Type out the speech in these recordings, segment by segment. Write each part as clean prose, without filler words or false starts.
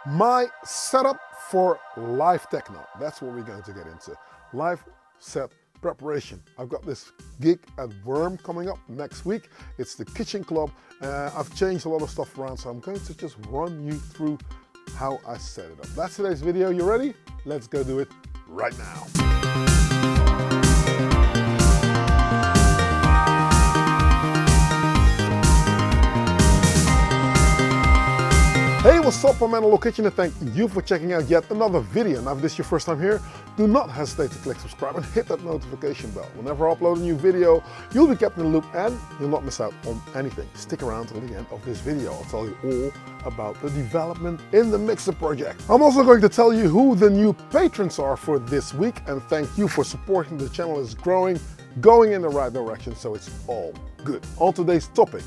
My setup for live techno. That's what we're going to get into. Live set preparation. I've got this gig at Worm coming up next week. It's the kitchen club. I've changed a lot of stuff around, so I'm going to just run you through how I set it up. That's today's video. You ready? Let's go do it right now. Hey, what's up? I'm Hello Kitchen and thank you for checking out yet another video. Now if this is your first time here, do not hesitate to click subscribe and hit that notification bell. Whenever I upload a new video, you'll be kept in the loop and you'll not miss out on anything. Stick around till the end of this video. I'll tell you all about the development in the Mixer project. I'm also going to tell you who the new patrons are for this week, and thank you for supporting the channel. Is growing, going in the right direction, so it's all good. On today's topic,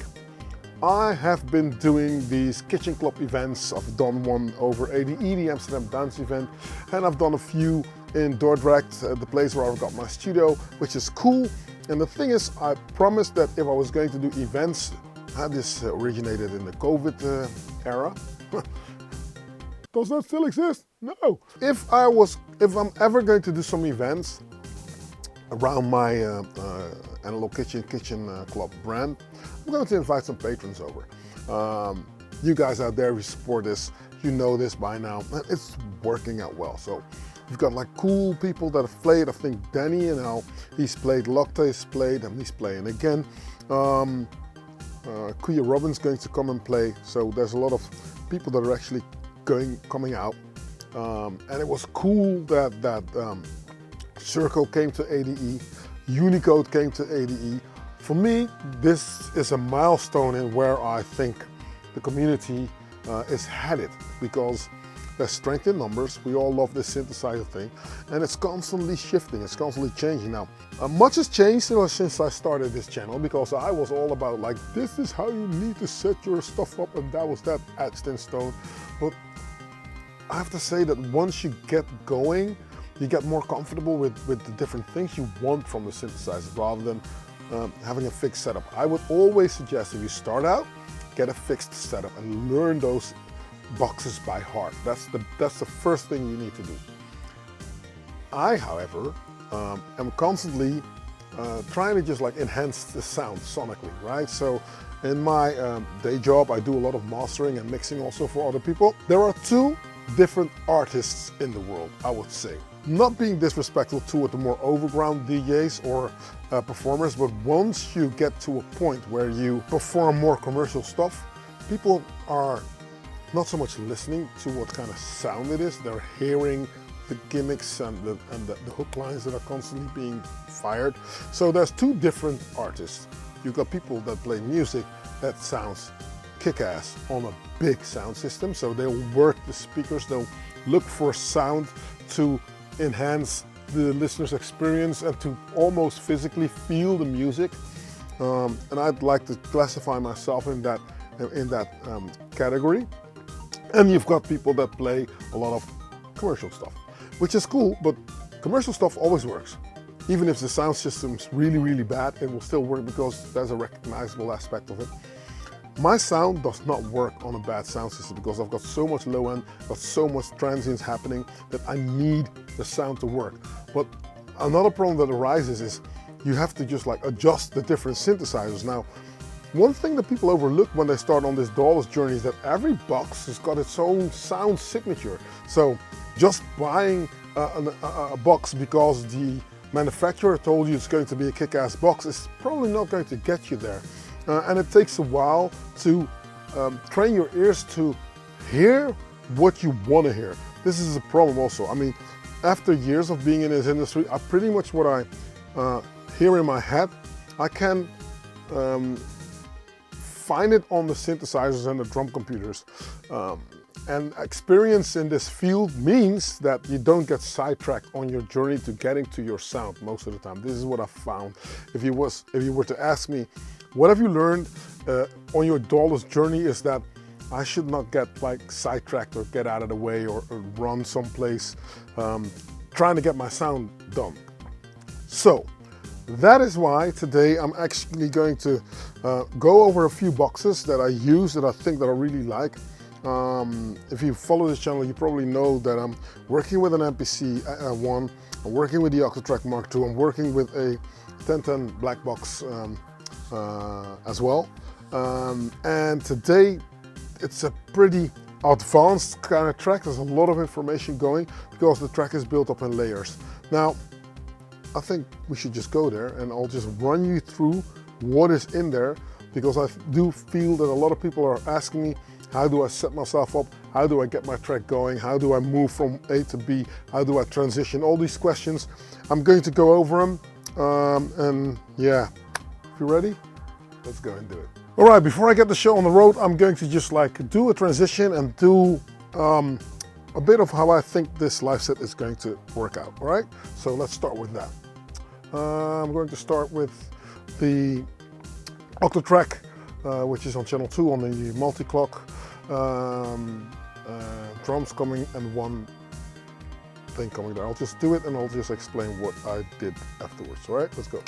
I have been doing these kitchen club events. I've done one over ADE, the Amsterdam Dance event, and I've done a few in Dordrecht, the place where I've got my studio, which is cool. And the thing is, I promised that if I was going to do events, this originated in the COVID era. Does that still exist? No. If I'm ever going to do some events around my Analog Kitchen Club brand, I'm going to invite some patrons over. You guys out there who support this, you know this by now. It's working out well. So we've got like cool people that have played. I think Danny, you know, he's played, Locte's played, and he's playing again. Kuya Robin's going to come and play. So there's a lot of people that are actually coming out. And it was cool that Circle came to ADE, Unicode came to ADE. For me, this is a milestone in where I think the community is headed, because there's strength in numbers. We all love this synthesizer thing, and it's constantly shifting, it's constantly changing. Now, much has changed since I started this channel, because I was all about like, this is how you need to set your stuff up, and that was that etched in stone. But I have to say that once you get going, you get more comfortable with the different things you want from the synthesizer, rather than having a fixed setup. I would always suggest, if you start out, get a fixed setup and learn those boxes by heart. That's the first thing you need to do. I, however, am constantly trying to just like enhance the sound sonically, right? So in my day job, I do a lot of mastering and mixing also for other people. There are two different artists in the world, I would say. Not being disrespectful to the more overground DJs or performers, but once you get to a point where you perform more commercial stuff, people are not so much listening to what kind of sound it is. They're hearing the gimmicks and the hook lines that are constantly being fired. So there's two different artists. You've got people that play music that sounds kick-ass on a big sound system. So they'll work the speakers, they'll look for sound to enhance the listener's experience and to almost physically feel the music. And I'd like to classify myself in that category. And you've got people that play a lot of commercial stuff, which is cool, but commercial stuff always works. Even if the sound system's really, really bad, it will still work because there's a recognizable aspect of it. My sound does not work on a bad sound system, because I've got so much low end, got so much transients happening, that I need the sound to work. But another problem that arises is you have to just like adjust the different synthesizers. Now, one thing that people overlook when they start on this DAWless journey is that every box has got its own sound signature. So just buying a box because the manufacturer told you it's going to be a kick-ass box is probably not going to get you there. And it takes a while to train your ears to hear what you want to hear. This is a problem also. I mean, after years of being in this industry, I pretty much what I hear in my head, I can find it on the synthesizers and the drum computers. And experience in this field means that you don't get sidetracked on your journey to getting to your sound most of the time. This is what I found. If you were to ask me, what have you learned on your DAWless journey, is that I should not get like sidetracked or get out of the way or run someplace trying to get my sound done. So that is why today I'm actually going to go over a few boxes that I use, that I think that I really like, If you follow this channel, you probably know that I'm working with an MPC one, I'm working with the Octatrack Mark II, I'm working with a 1010 black box as well. And today it's a pretty advanced kind of track. There's a lot of information going because the track is built up in layers. Now, I think we should just go there and I'll just run you through what is in there, because I do feel that a lot of people are asking me, how do I set myself up? How do I get my track going? How do I move from A to B? How do I transition? All these questions, I'm going to go over them. And yeah, if you're ready, let's go and do it. All right, before I get the show on the road, I'm going to just like do a transition and do a bit of how I think this live set is going to work out. All right, so let's start with that. I'm going to start with the Octatrack, which is on channel 2 on the multi-clock, drums coming and one thing coming there. I'll just do it and I'll just explain what I did afterwards. All right, let's go.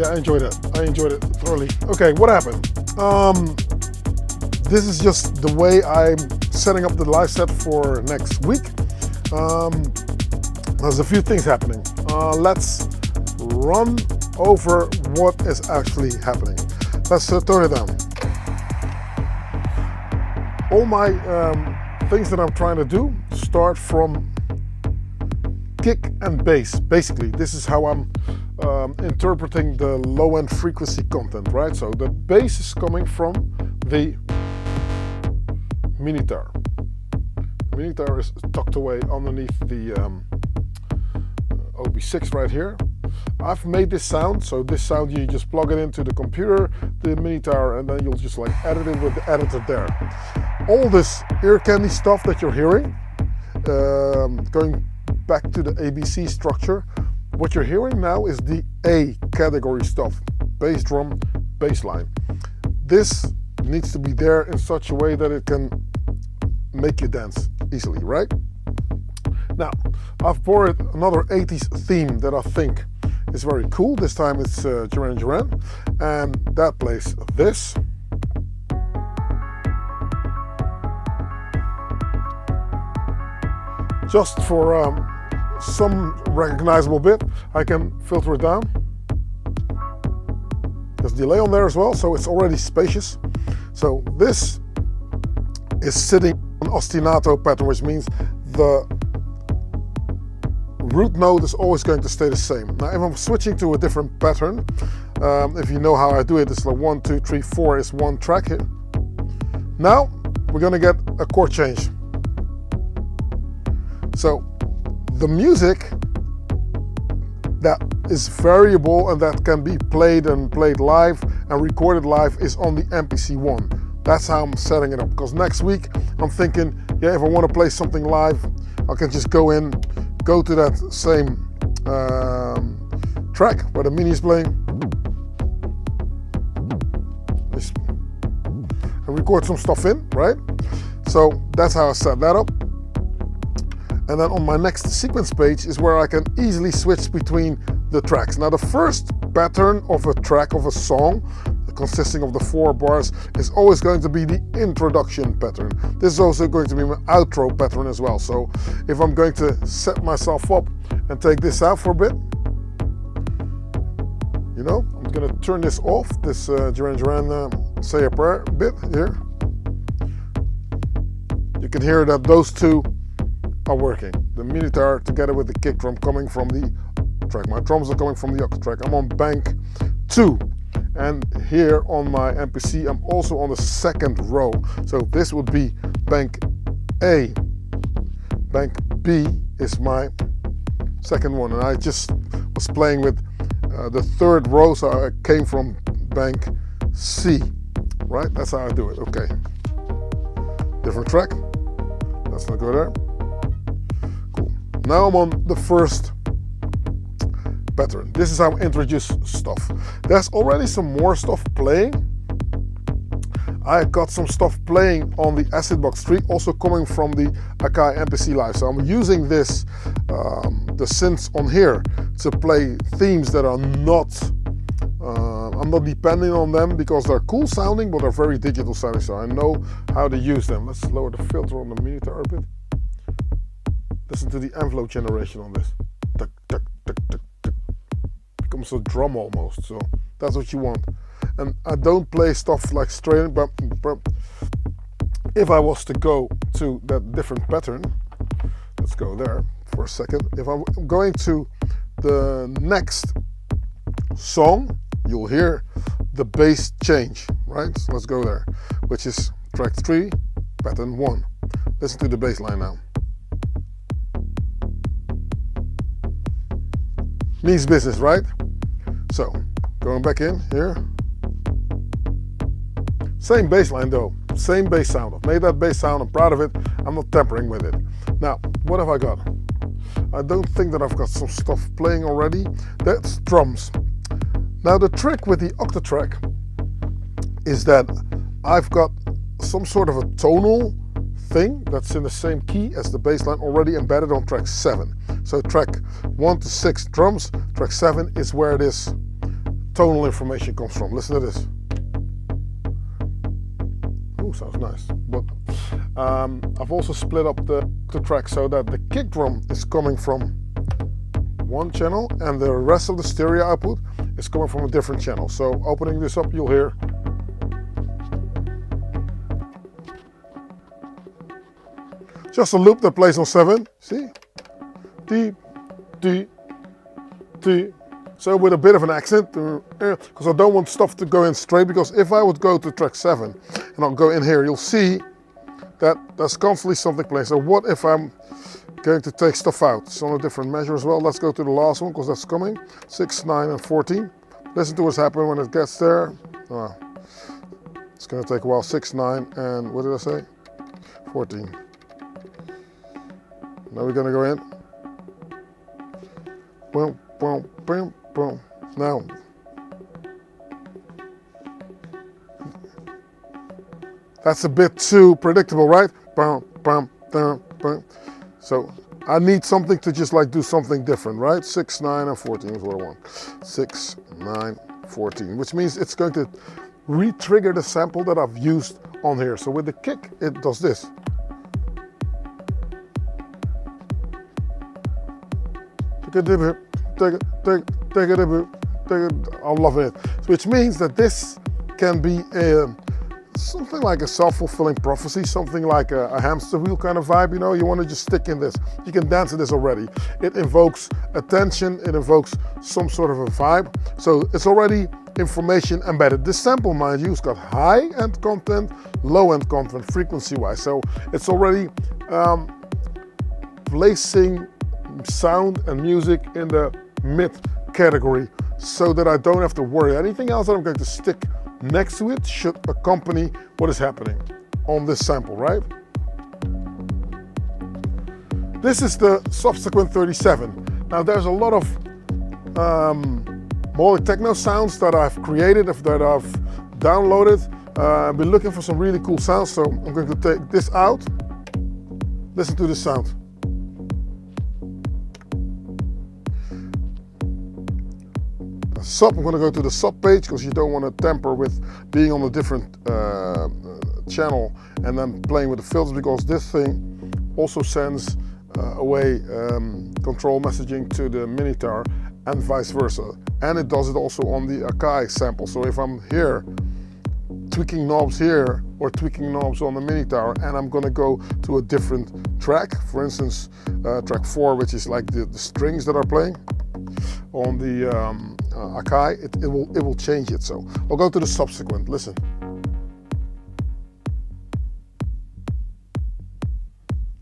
Yeah, I enjoyed it. I enjoyed it thoroughly. Okay, what happened? This is just the way I'm setting up the live set for next week. There's a few things happening. Let's run over what is actually happening. Let's turn it down. All my things that I'm trying to do start from kick and bass. Basically, this is how I'm interpreting the low-end frequency content, right? So the bass is coming from the minitar. The minitar is tucked away underneath the OB6 right here. I've made this sound, so this sound you just plug it into the computer, the minitar, and then you'll just like edit it with the editor there. All this ear candy stuff that you're hearing, going back to the ABC structure, what you're hearing now is the A category stuff, bass drum, bass line. This needs to be there in such a way that it can make you dance easily, right? Now, I've borrowed another 80s theme that I think is very cool. This time it's Duran Duran, and that plays this. Just for some recognizable bit, I can filter it down. There's delay on there as well, so it's already spacious. So this is sitting on ostinato pattern, which means the root note is always going to stay the same. Now, if I'm switching to a different pattern, if you know how I do it, it's like 1, 2, 3, 4 is one track here. Now we're going to get a chord change. So the music that is variable and that can be played live and recorded live is on the MPC1. That's how I'm setting it up, because next week I'm thinking, yeah, if I want to play something live, I can just go to that same track where the mini is playing and record some stuff in, right? So that's how I set that up. And then on my next sequence page is where I can easily switch between the tracks. Now the first pattern of a track of a song consisting of the 4 bars is always going to be the introduction pattern. This is also going to be my outro pattern as well. So if I'm going to set myself up and take this out for a bit, you know, I'm going to turn this off, this Duran Duran Say a Prayer bit here. You can hear that those two are working. The minitar together with the kick drum coming from the track. My drums are coming from the octave track. I'm on bank 2. And here on my MPC, I'm also on the second row. So this would be bank A. Bank B is my second one. And I just was playing with the third row, so I came from bank C. Right? That's how I do it. Okay. Different track. Let's not go there. Cool. Now I'm on the first pattern. This is how I introduce stuff. There's already some more stuff playing. I got some stuff playing on the Acid Box 3, also coming from the Akai MPC Live. So I'm using this, the synths on here, to play themes that are not, I'm not depending on them because they're cool sounding, but they're very digital sounding, so I know how to use them. Let's lower the filter on the minitar a bit. Listen to the envelope generation on this. Tuck, tuck, tuck, tuck. Becomes a drum almost, so that's what you want. And I don't play stuff like straight, but if I was to go to that different pattern, let's go there for a second. If I'm going to the next song, you'll hear the bass change, right? So let's go there, which is track 3, pattern 1. Listen to the bass line now. Means business, right? So, going back in here. Same bass line though, same bass sound. I've made that bass sound, I'm proud of it. I'm not tampering with it. Now, what have I got? I don't think that I've got some stuff playing already. That's drums. Now the trick with the octatrack is that I've got some sort of a tonal thing that's in the same key as the bass line already embedded on track 7. So track 1 to 6 drums, track 7 is where this tonal information comes from. Listen to this. Ooh, sounds nice. But I've also split up the track so that the kick drum is coming from one channel and the rest of the stereo output is coming from a different channel. So opening this up, you'll hear just a loop that plays on 7. See? D, D, D. So with a bit of an accent, because I don't want stuff to go in straight, because if I would go to track 7 and I'll go in here, you'll see that there's constantly something playing. So what if I'm going to take stuff out? It's on a different measure as well. Let's go to the last one, because that's coming. 6, 9, and 14. Listen to what's happening when it gets there. It's going to take a while. 6, 9, and what did I say? 14. Now we're going to go in. Boom, boom, boom, boom. Now, that's a bit too predictable, right? Boom, boom, boom, boom. So I need something to just like do something different, right? 6, 9, and 14 is what I want. 6, 9, 14, which means it's going to re-trigger the sample that I've used on here. So with the kick, it does this. I love it. Which means that this can be something like a self-fulfilling prophecy, something like a hamster wheel kind of vibe, you know. You want to just stick in this. You can dance to this already. It invokes attention, it invokes some sort of a vibe. So it's already information embedded. This sample, mind you, has got high-end content, low-end content, frequency-wise. So it's already placing sound and music in the mid category, so that I don't have to worry. Anything else that I'm going to stick next to it should accompany what is happening on this sample, right? This is the subsequent 37. Now there's a lot of more techno sounds that I've created, that I've downloaded. I've been looking for some really cool sounds, so I'm going to take this out. Listen to this sound. Sub, I'm going to go to the sub page, because you don't want to tamper with being on a different channel and then playing with the filters, because this thing also sends away control messaging to the Minitar and vice versa. And it does it also on the Akai sample. So if I'm here tweaking knobs here or tweaking knobs on the Minitar, and I'm going to go to a different track, for instance track 4, which is like the strings that are playing on the Akai, it will change it. So I'll go to the subsequent. Listen.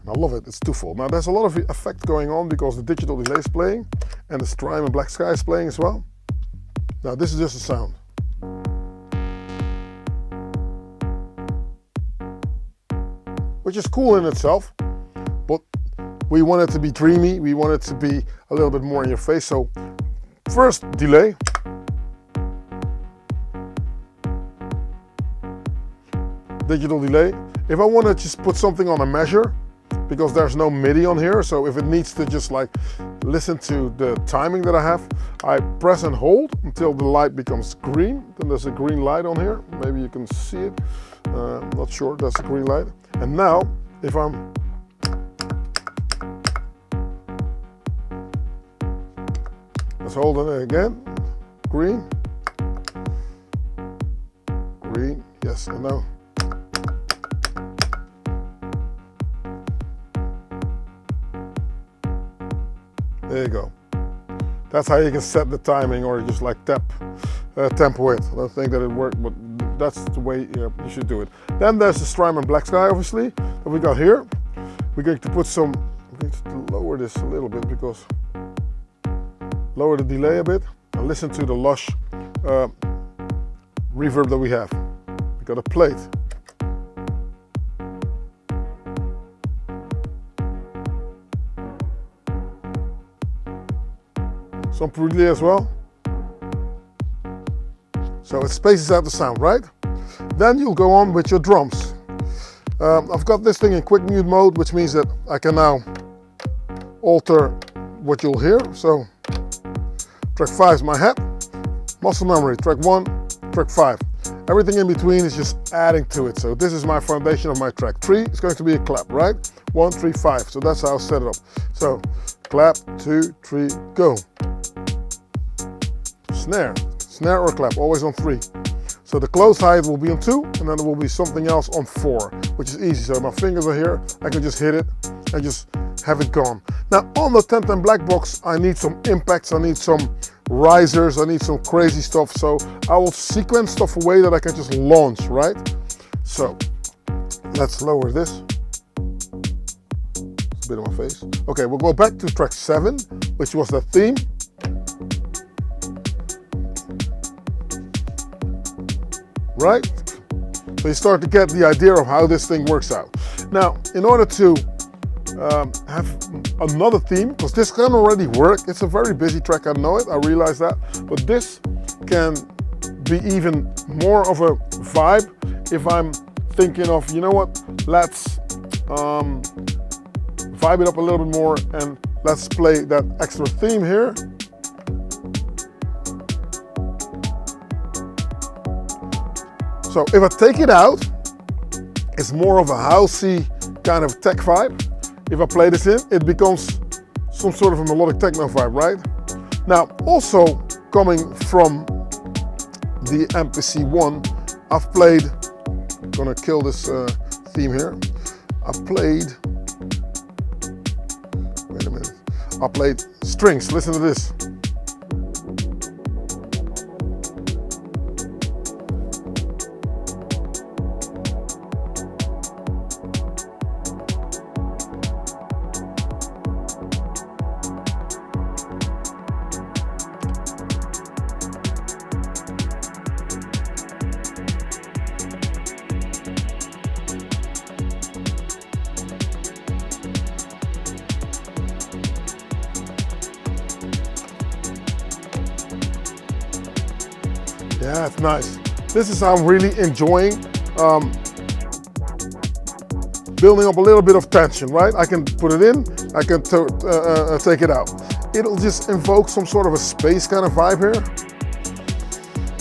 I love it. It's twofold. Now there's a lot of effect going on because the digital delay is playing and the Strime and Black Sky is playing as well. Now this is just a sound. Which is cool in itself, but we want it to be dreamy. We want it to be a little bit more in your face. So first delay. Digital delay. If I want to just put something on a measure, because there's no MIDI on here, so if it needs to just like listen to the timing that I have, I press and hold until the light becomes green. Then there's a green light on here. Maybe you can see it. I'm not sure. That's a green light. And now, if I'm let's hold it again. Green. Green. Yes, and now. There you go. That's how you can set the timing, or just like tempo it. I don't think that it worked, but that's the way you should do it. Then there's the Strime and Black Sky, obviously, that we got here. We're going to put some, I'm going to lower this a little bit, because lower the delay a bit, and listen to the lush reverb that we have. We got a plate. Some pre-delay as well. So it spaces out the sound, right? Then you'll go on with your drums. I've got this thing in quick mute mode, which means that I can now alter what you'll hear. So track 5 is my head. muscle memory, track 1, track 5. Everything in between is just adding to it. So this is my foundation of my track. 3 is going to be a clap, right? 1, 3, 5. So that's how I set it up. So clap, 2, 3, go. Snare, snare or clap, always on 3. So the close height will be on 2, and then there will be something else on 4, which is easy. So my fingers are here, I can just hit it and just have it gone. Now on the 1010 black box, I need some impacts, I need some risers, I need some crazy stuff. So I will sequence stuff away that I can just launch, right? So let's lower this. It's a bit on my face. Okay, we'll go back to track 7, which was the theme. Right? So you start to get the idea of how this thing works out. Now, in order to have another theme, because this can already work, it's a very busy track, I know it, I realize that, but this can be even more of a vibe if I'm thinking of, you know what, let's vibe it up a little bit more and let's play that extra theme here. So if I take it out, it's more of a housey kind of tech vibe. If I play this in, it becomes some sort of a melodic techno vibe, right? Now, also coming from the MPC-1, I've played, I'm gonna kill this theme here. I've played, wait a minute. I played strings, listen to this. Yeah, it's nice. This is how I'm really enjoying building up a little bit of tension, right? I can put it in, I can take it out. It'll just invoke some sort of a space kind of vibe here.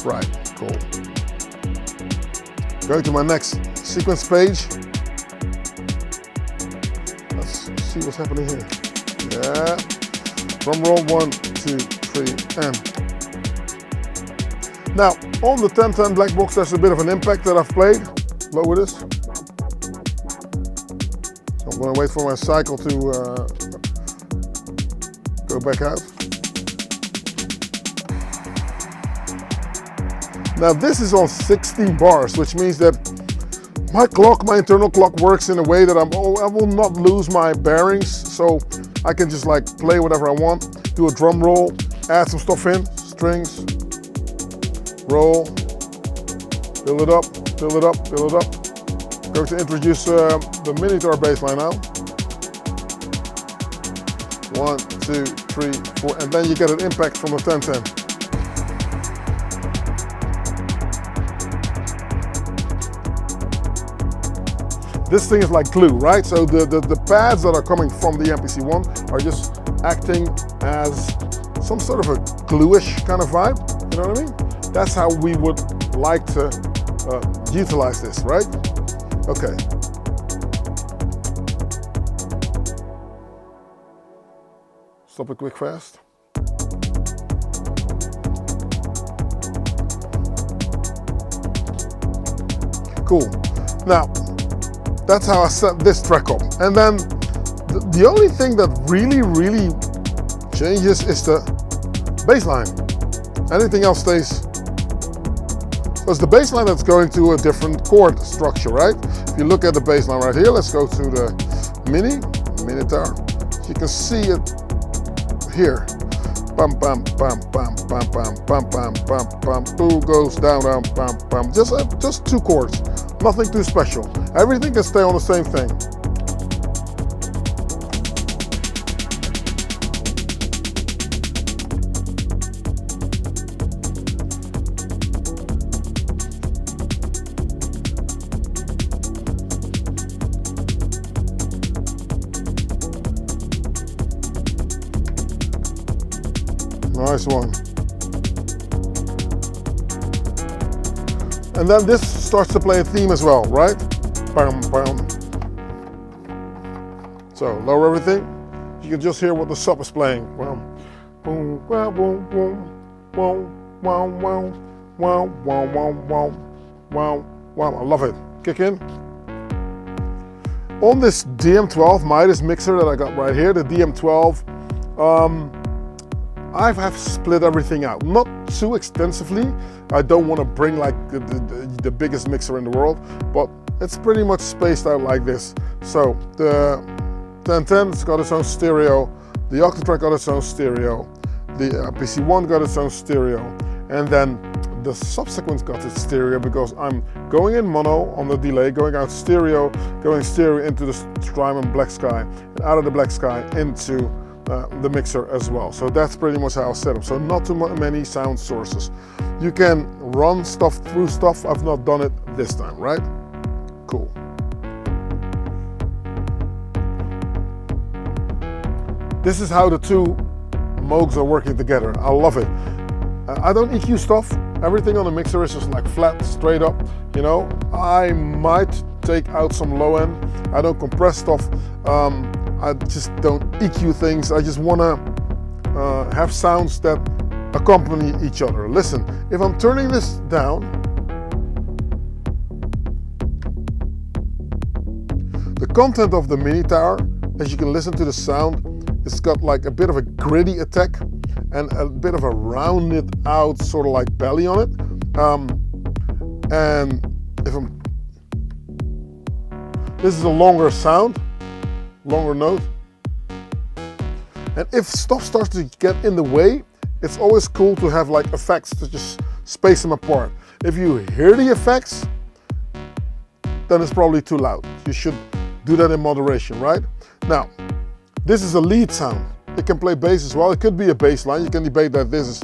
Right, cool. Going to my next sequence page. Let's see what's happening here. Yeah. Drum roll, 1, 2, 3, and. Now, on the 1010 black box, there's a bit of an impact that I've played. Lower this. So I'm going to wait for my cycle to go back out. Now, this is on 16 bars, which means that my clock, my internal clock works in a way that I will not lose my bearings. So I can just like play whatever I want, do a drum roll, add some stuff in, strings, roll, build it up, build it up, build it up. I'm going to introduce the mini-guitar bass line now. 1, 2, 3, 4, and then you get an impact from the 1010. This thing is like glue, right? So the pads that are coming from the MPC-1 are just acting as some sort of a glue-ish kind of vibe, you know what I mean? That's how we would like to utilize this, right? Okay. Stop it quick fast. Cool. Now, that's how I set this track up. And then the only thing that really changes is the bass line. Anything else stays. So it's the bass line that's going to a different chord structure, right? If you look at the bass line right here, let's go to the mini-guitar. You can see it here. Bam, bam, bam, bam, bam, bam, bam, bam, bam, bam. Two goes down, down, bam, bam. Just 2 chords. Nothing too special. Everything can stay on the same thing. Nice one. And then this starts to play a theme as well, right? Bam, bam. So lower everything. You can just hear what the sub is playing. Boom, boom, boom, boom, boom, boom, wow, wow, wow, wow, wow, wow, wow, wow. I love it. Kick in. On this DM12 Midas mixer that I got right here, the DM12, I have split everything out. Not too extensively. I don't want to bring like the biggest mixer in the world, but it's pretty much spaced out like this. So the 1010's got its own stereo, the Octatrack got its own stereo, the PC1 got its own stereo, and then the subsequent got its stereo because I'm going in mono on the delay, going out stereo, going stereo into the Strymon Black Sky, and out of the Black Sky into the mixer as well. So that's pretty much how I set up. So not too many sound sources. You can run stuff through stuff. I've not done it this time, right? Cool. This is how the two Moogs are working together. I love it. I don't EQ stuff. Everything on the mixer is just like flat, straight up. You know, I might take out some low end. I don't compress stuff. I just don't EQ things. I just want to have sounds that accompany each other. Listen, if I'm turning this down, the content of the mini tower, as you can listen to the sound, it's got like a bit of a gritty attack and a bit of a rounded out sort of like belly on it. And if I'm, this is a longer sound, longer note. And if stuff starts to get in the way, it's always cool to have like effects to just space them apart. If you hear the effects, then it's probably too loud. You should do that in moderation, right? Now, this is a lead sound. It can play bass as well. It could be a bass line. You can debate that this is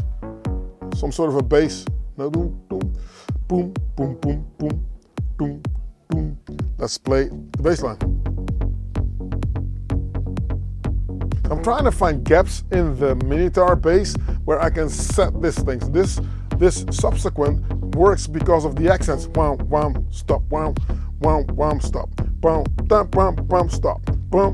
some sort of a bass. No, boom, boom, boom, boom, boom, boom, boom, boom. Let's play the bass line. I'm trying to find gaps in the Minitar bass where I can set this thing. This subsequent works because of the accents. Wham, wham, stop, wham, wham, wham, stop, wham, wham, wham, wham, stop, wham.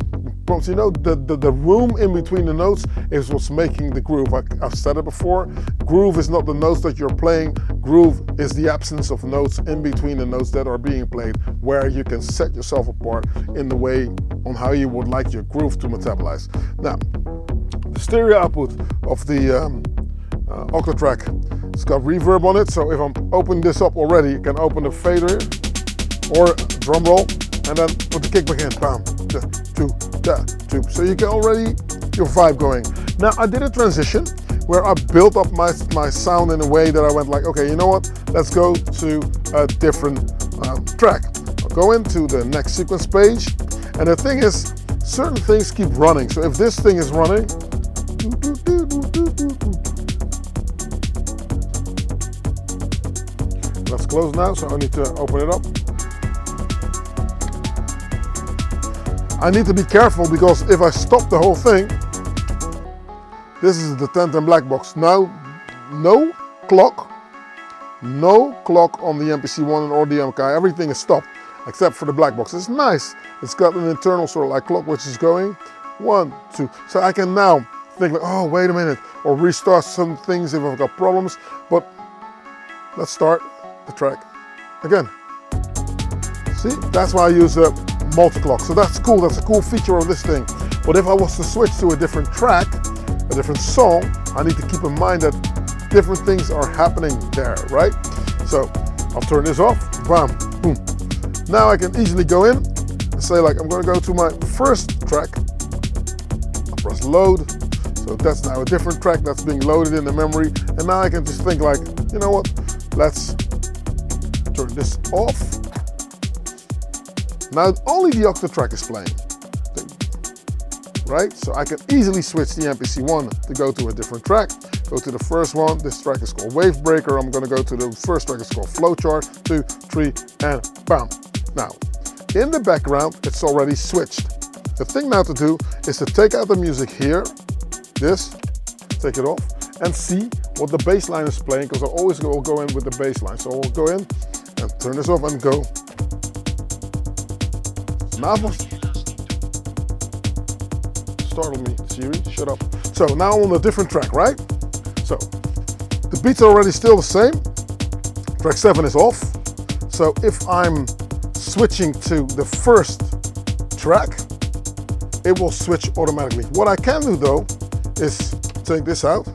So, you know, the room in between the notes is what's making the groove. I've said it before. Groove is not the notes that you're playing. Groove is the absence of notes in between the notes that are being played, where you can set yourself apart in the way on how you would like your groove to metabolize. Now, the stereo output of the Octatrack, it's got reverb on it. So if I'm opening this up already, you can open the fader or drum roll and then put the kick back in. Bam, two. So you get already your vibe going. Now I did a transition where I built up my sound in a way that I went like, okay, you know what? Let's go to a different track. I'll go into the next sequence page, and the thing is, certain things keep running. So if this thing is running, let's close now. So I need to open it up. I need to be careful because if I stop the whole thing, this is the 1010 black box. Now, no clock on the MPC1 or the MK. Everything is stopped except for the black box. It's nice. It's got an internal sort of like clock which is going 1, 2. So I can now think like, oh, wait a minute, or restart some things if I've got problems. But let's start the track again. See, that's why I use a multi-clock. So that's cool. That's a cool feature of this thing. But if I was to switch to a different track, a different song, I need to keep in mind that different things are happening there, right? So I'll turn this off. Bam, boom. Now I can easily go in and say like, I'm going to go to my first track. I'll press load. So that's now a different track that's being loaded in the memory. And now I can just think like, you know what? Let's turn this off. Now only the Octatrack is playing, right? So I can easily switch the MPC1 to go to a different track. Go to the first one. This track is called Wave Breaker. I'm going to go to the first track. It's called Flowchart. 2, 3, and bam. Now, in the background, it's already switched. The thing now to do is to take out the music here, this, take it off, and see what the bass line is playing, because I always will go in with the bass line. So I'll go in and turn this off and go. Now, startle me, Siri, shut up. So now I'm on a different track, right? So the beats are already still the same. Track 7 is off. So if I'm switching to the first track, it will switch automatically. What I can do though is take this out,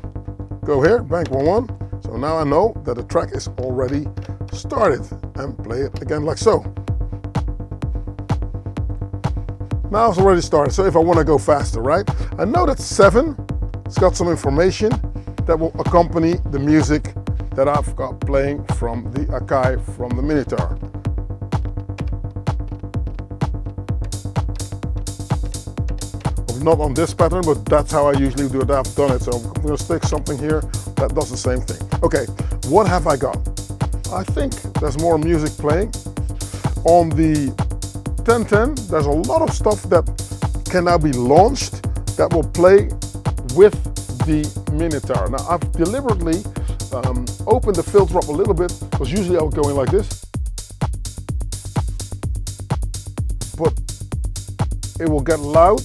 go here, bank 1-1. So now I know that the track is already started and play it again like so. Now it's already started, so if I want to go faster, right? I know that 7, it's got some information that will accompany the music that I've got playing from the Akai, from the Minotaur. Not on this pattern, but that's how I usually do it. I've done it, so I'm going to stick something here that does the same thing. Okay, what have I got? I think there's more music playing. On the 1010, there's a lot of stuff that can now be launched that will play with the Minotaur. Now, I've deliberately opened the filter up a little bit, because usually I'll go in like this. But it will get loud.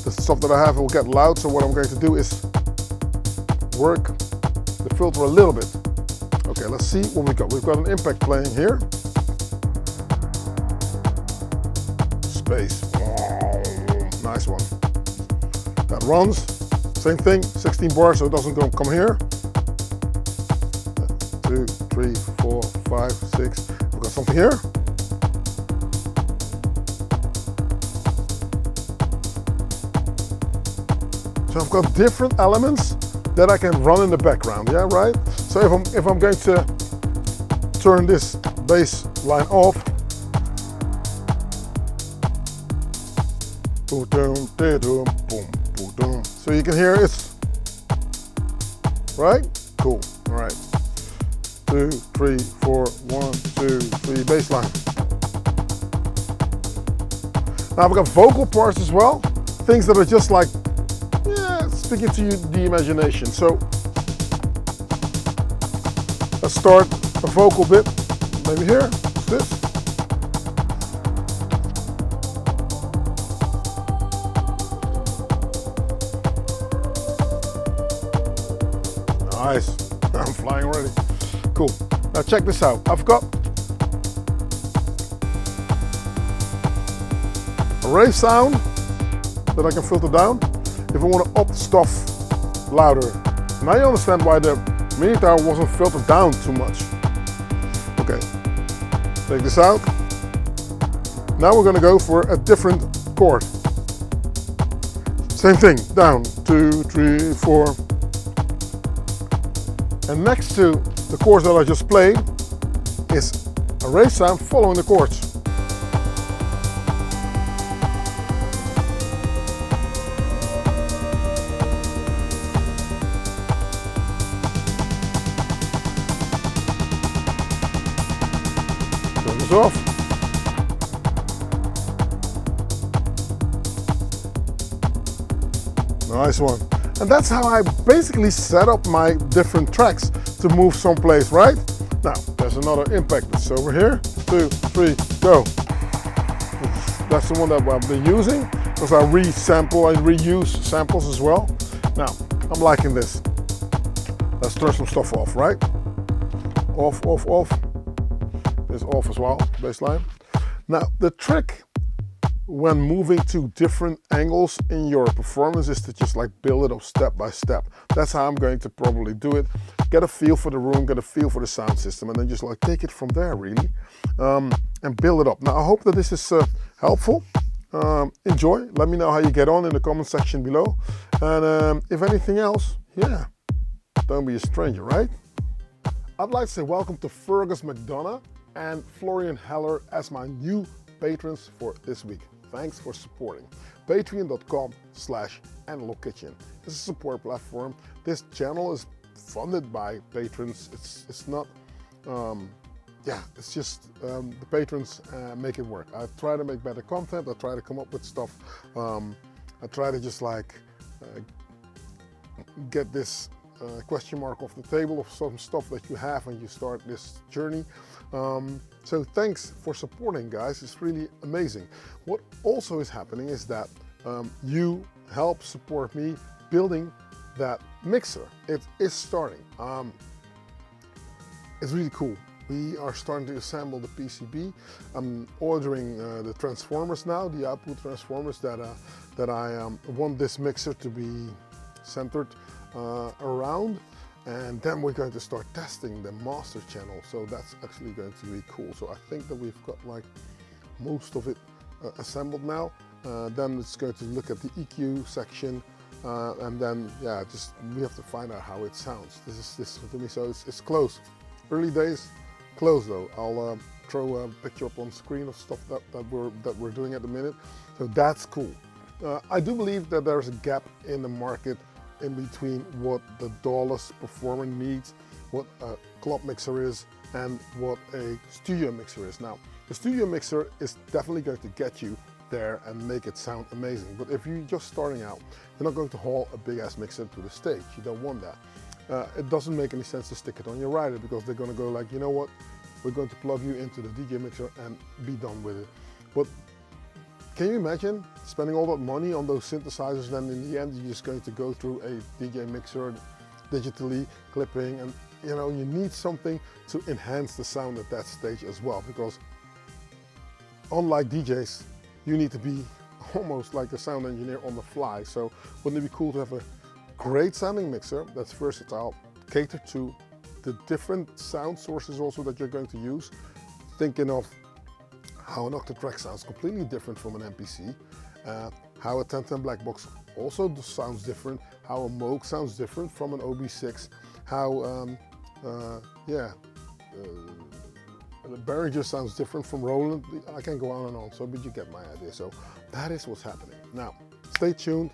The stuff that I have will get loud, so what I'm going to do is work the filter a little bit. Okay, let's see what we got. We've got an impact playing here. Space. Oh, nice one. That runs. Same thing, 16 bars, so it doesn't come here. 2, 3, 4, 5, 6. We've got something here. So I've got different elements that I can run in the background, yeah, right? So if I'm going to turn this bass line off, so you can hear it's, right? Cool, all right. 2, 3, 4, 1, 2, 3, bass line. Now I've got vocal parts as well, things that are just like, speaking to you, the imagination. So let's start a vocal bit, maybe here, this. Nice, I'm flying already. Cool, now check this out. I've got a rave sound that I can filter down. If I want to up stuff louder. Now you understand why the Minotaur wasn't filtered down too much. Okay, take this out. Now we're going to go for a different chord. Same thing, down, 2, 3, 4. And next to the chords that I just played is a rave sound following the chords. Off. Nice one. And that's how I basically set up my different tracks to move someplace, right? Now, there's another impact. It's over here. 2, 3, go. That's the one that I've been using, because I reuse samples as well. Now, I'm liking this. Let's turn some stuff off, right? Off, off, off. Is off as well, baseline. Now the trick when moving to different angles in your performance is to just like build it up step by step. That's how I'm going to probably do it. Get a feel for the room, get a feel for the sound system, and then just like take it from there really, and build it up. Now I hope that this is helpful. Enjoy, let me know how you get on in the comment section below, and if anything else, yeah, don't be a stranger, right? I'd like to say welcome to Fergus McDonough and Florian Heller as my new patrons for this week. Thanks for supporting. Patreon.com/AnalogKitchen. It's a support platform. This channel is funded by patrons. It's not, it's just the patrons make it work. I try to make better content. I try to come up with stuff. I try to just like get this question mark off the table of some stuff that you have when you start this journey. So thanks for supporting, guys. It's really amazing. What also is happening is that you help support me building that mixer. It is starting. It's really cool. We are starting to assemble the PCB. I'm ordering the transformers now, the output transformers that I want this mixer to be centered around. And then we're going to start testing the master channel. So that's actually going to be cool. So I think that we've got like most of it assembled now. Then it's going to look at the EQ section. And then, yeah, just we have to find out how it sounds. This to me, so it's close. Early days, close though. I'll throw a picture up on screen of stuff that we're doing at the minute. So that's cool. I do believe that there's a gap in the market in between what the DAWless performer needs, what a club mixer is, and what a studio mixer is. Now, the studio mixer is definitely going to get you there and make it sound amazing. But if you're just starting out, you're not going to haul a big ass mixer to the stage. You don't want that. It doesn't make any sense to stick it on your rider, because they're going to go like, you know what, we're going to plug you into the DJ mixer and be done with it. But can you imagine spending all that money on those synthesizers, then in the end you're just going to go through a DJ mixer digitally clipping, and you know, you need something to enhance the sound at that stage as well, because unlike DJs, you need to be almost like a sound engineer on the fly. So wouldn't it be cool to have a great sounding mixer that's versatile, cater to the different sound sources also that you're going to use, thinking of how an octatrack sounds completely different from an MPC, how a 1010 black box also sounds different, how a Moog sounds different from an OB6, how the Behringer sounds different from Roland. I can go on and on, so but you get my idea. So that is what's happening. Now, stay tuned,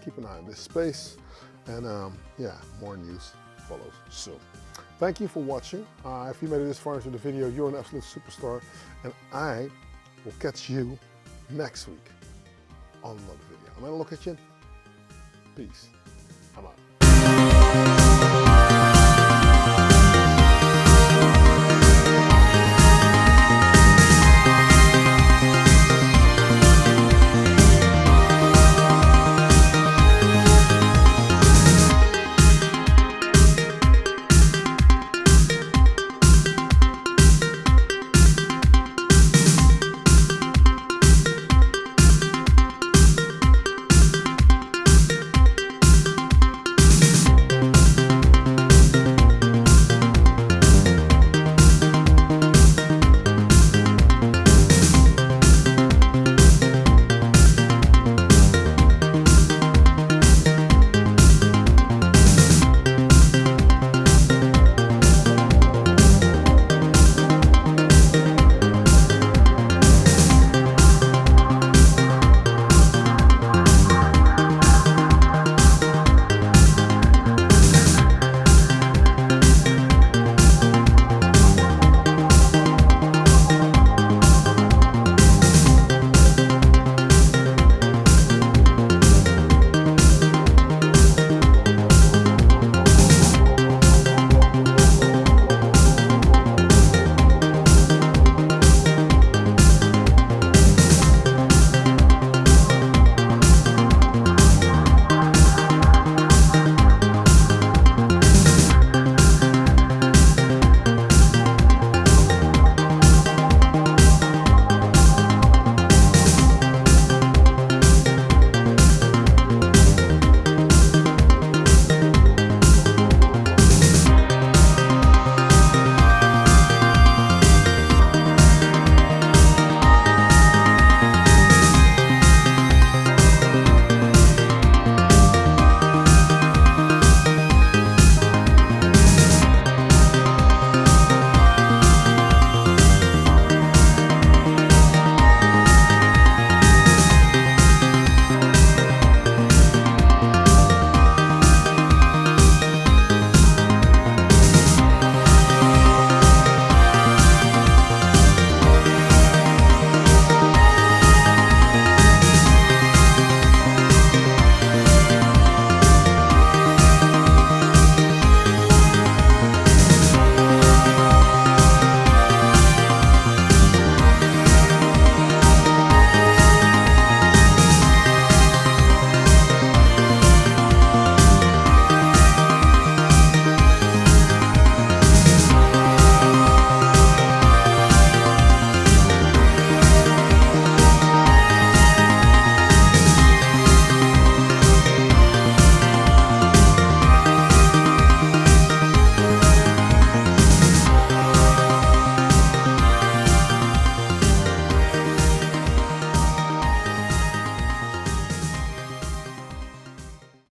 keep an eye on this space, and yeah, more news follows soon. Thank you for watching. If you made it this far into the video, you're an absolute superstar, and I will catch you next week on another video. I'm Analog Kitchen. Peace. I'm out.